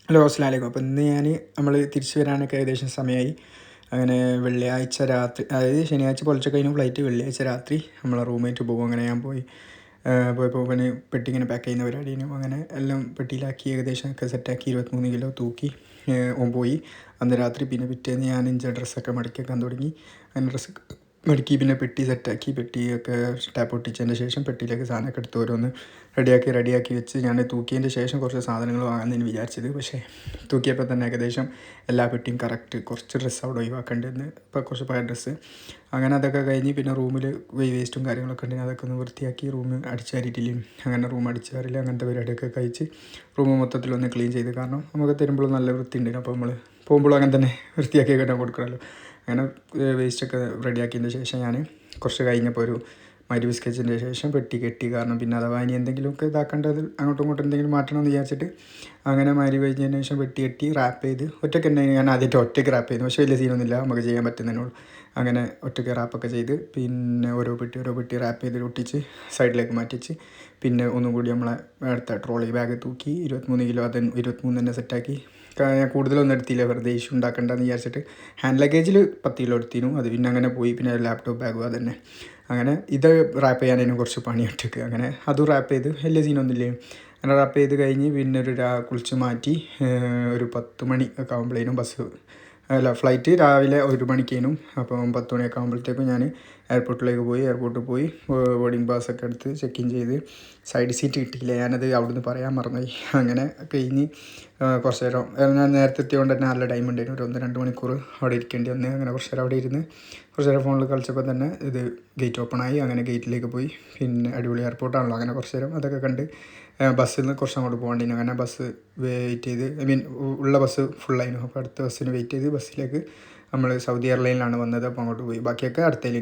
Hello, അസ്സലാമു അലൈക്കും. അപ്പോൾ ഇന്ന് നമ്മൾ തിരിച്ച് വരാനൊക്കെ ഏകദേശം സമയമായി. അങ്ങനെ വെള്ളിയാഴ്ച രാത്രി, അതായത് ശനിയാഴ്ച പുലർച്ചെ കഴിഞ്ഞ് ഫ്ലൈറ്റ്, വെള്ളിയാഴ്ച രാത്രി നമ്മളെ റൂമായിട്ട് പോകും. അങ്ങനെ ഞാൻ പോയപ്പോൾ പിന്നെ പെട്ടി ഇങ്ങനെ പാക്ക് ചെയ്യുന്ന പരിപാടിയും അങ്ങനെ എല്ലാം പെട്ടിയിലാക്കി ഏകദേശം ഒക്കെ സെറ്റാക്കി 23 കിലോ തൂക്കി ഓൻ പോയി അന്ന് രാത്രി. പിന്നെ പിറ്റേന്ന് ഞാൻ എൻ്റെ ഡ്രസ്സൊക്കെ മടക്കി വെക്കാൻ തുടങ്ങി. അങ്ങനെ ഡ്രസ്സ് മടക്കി പിന്നെ പെട്ടി സെറ്റാക്കി, പെട്ടിയൊക്കെ ടാപ്പ് ഒട്ടിച്ചതിൻ്റെ ശേഷം പെട്ടിയിലേക്ക് സാധനമൊക്കെ എടുത്ത് ഓരോന്ന് റെഡിയാക്കി വെച്ച് ഞാൻ തൂക്കിയതിൻ്റെ ശേഷം കുറച്ച് സാധനങ്ങൾ വാങ്ങാമെന്ന് വിചാരിച്ചത്. പക്ഷേ തൂക്കിയപ്പോൾ തന്നെ ഏകദേശം എല്ലാ പെട്ടിയും കറക്റ്റ്. കുറച്ച് ഡ്രസ്സ് അവിടെ ഒഴിവാക്കേണ്ടതെന്ന്, ഇപ്പോൾ കുറച്ച് പഴയ ഡ്രസ്സ്. അങ്ങനെ അതൊക്കെ കഴിഞ്ഞ് പിന്നെ റൂമിൽ വേസ്റ്റും കാര്യങ്ങളൊക്കെ ഉണ്ടെങ്കിൽ അതൊക്കെ ഒന്ന് വൃത്തിയാക്കി റൂം അടിച്ചു വാരിയിട്ടില്ലേ, അങ്ങനെ റൂം അടിച്ചു വാരില്ല അങ്ങനത്തെ പരിപാടിയൊക്കെ കഴിച്ച് റൂം മൊത്തത്തിലൊന്ന് ക്ലീൻ ചെയ്ത്. കാരണം നമുക്ക് തരുമ്പോഴും നല്ല വൃത്തി ഉണ്ടായിരുന്നു, അപ്പോൾ നമ്മൾ പോകുമ്പോഴും അങ്ങനെ തന്നെ വൃത്തിയാക്കി കിട്ടാൻ കൊടുക്കണമല്ലോ. അങ്ങനെ വേസ്റ്റൊക്കെ റെഡിയാക്കിയതിന് ശേഷം ഞാൻ കുറച്ച് കഴിഞ്ഞപ്പോൾ ഒരു മഗ്‌രിബ് നിസ്കരിച്ചതിന് ശേഷം പെട്ടി കെട്ടി. കാരണം പിന്നെ അഥവാ ഇനി എന്തെങ്കിലുമൊക്കെ ഇതാക്കേണ്ടത് അങ്ങോട്ടും ഇങ്ങോട്ടും എന്തെങ്കിലും മാറ്റണമെന്ന് വിചാരിച്ചിട്ട് അങ്ങനെ മഗ്‌രിബ് കഴിഞ്ഞതിന് ശേഷം പെട്ടി കെട്ടി റാപ്പ് ചെയ്ത് ഒറ്റയ്ക്ക് ഉണ്ടെങ്കിൽ ഞാൻ ആദ്യമായിട്ട് ഒറ്റയ്ക്ക് റാപ്പ് ചെയ്തു. പക്ഷേ വലിയ സീനൊന്നുമില്ല, നമുക്ക് ചെയ്യാൻ പറ്റുന്നതിനോട്. അങ്ങനെ ഒറ്റയ്ക്ക് റാപ്പൊക്കെ ചെയ്ത് പിന്നെ ഓരോ പെട്ടി റാപ്പ് ചെയ്ത് ഒട്ടിച്ച് സൈഡിലേക്ക് മാറ്റിച്ച് പിന്നെ ഒന്നും കൂടി നമ്മളെ അടുത്ത ട്രോളി ബാഗ് തൂക്കി 23 കിലോ അത് 23 തന്നെ സെറ്റാക്കി. ഞാൻ കൂടുതലൊന്നും എടുത്തില്ല, വെറുതെ ഇഷ്യൂ ഉണ്ടാക്കണ്ടെന്ന് വിചാരിച്ചിട്ട്. ഹാൻഡ് ലഗേജിൽ 10 കിലോ എടുത്തിരുന്നു, അത് പിന്നെ അങ്ങനെ പോയി. പിന്നെ ലാപ്ടോപ്പ് ബാഗും അതന്നെ. അങ്ങനെ ഇത് റാപ്പ് ചെയ്യാനതിനും കുറച്ച് പണി ഒറ്റയ്ക്ക്. അങ്ങനെ അതും റാപ്പ് ചെയ്ത് വലിയ സീനൊന്നുമില്ലേ. അങ്ങനെ റാപ്പ് ചെയ്ത് കഴിഞ്ഞ് പിന്നെ കുളിച്ച് മാറ്റി ഒരു 10 മണി ഒക്കെ ആകുമ്പോഴേനും ഫ്ലൈറ്റ് രാവിലെ 1 മണിക്കേനും. അപ്പം 10 മണിയൊക്കെ ആകുമ്പോഴത്തേക്കും ഞാൻ എയർപോർട്ടിലേക്ക് പോയി. എയർപോർട്ടിൽ പോയി ബോർഡിംഗ് പാസ്സൊക്കെ എടുത്ത് ചെക്ക് ഇൻ ചെയ്ത്. സൈഡ് സീറ്റ് കിട്ടിയില്ല, ഞാനത് അവിടുന്ന് പറയാൻ മറന്നുപോയി. അങ്ങനെ കഴിഞ്ഞ് കുറച്ച് നേരം, ഞാൻ നേരത്തെ എത്തിയതുകൊണ്ട് തന്നെ നല്ല ടൈം ഉണ്ടായിരുന്നു, ഒരു 1-2 മണിക്കൂർ അവിടെ ഇരിക്കേണ്ടി വന്ന്. അങ്ങനെ കുറച്ച് നേരം അവിടെ ഇരുന്ന് കുറച്ച് നേരം ഫോണിൽ കളിച്ചപ്പോൾ തന്നെ ഇത് ഗേറ്റ് ഓപ്പണായി. അങ്ങനെ ഗേറ്റിലേക്ക് പോയി. പിന്നെ അടിപൊളി എയർപോർട്ടാണല്ലോ, അങ്ങനെ കുറച്ച് നേരം അതൊക്കെ കണ്ട് ബസ്സിൽ നിന്ന് കുറച്ച് അങ്ങോട്ട് പോകേണ്ടിയിരുന്നു. അങ്ങനെ ബസ് വെയിറ്റ് ചെയ്ത്, ഉള്ള ബസ് ഫുള്ളായിരുന്നു. അപ്പോൾ അടുത്ത ബസ്സിന് വെയിറ്റ് ചെയ്ത് ബസ്സിലേക്ക് നമ്മൾ സൗദി എയർലൈനിലാണ് വന്നത്. അപ്പോൾ അങ്ങോട്ട് പോയി. ബാക്കിയൊക്കെ അടുത്തതിൽ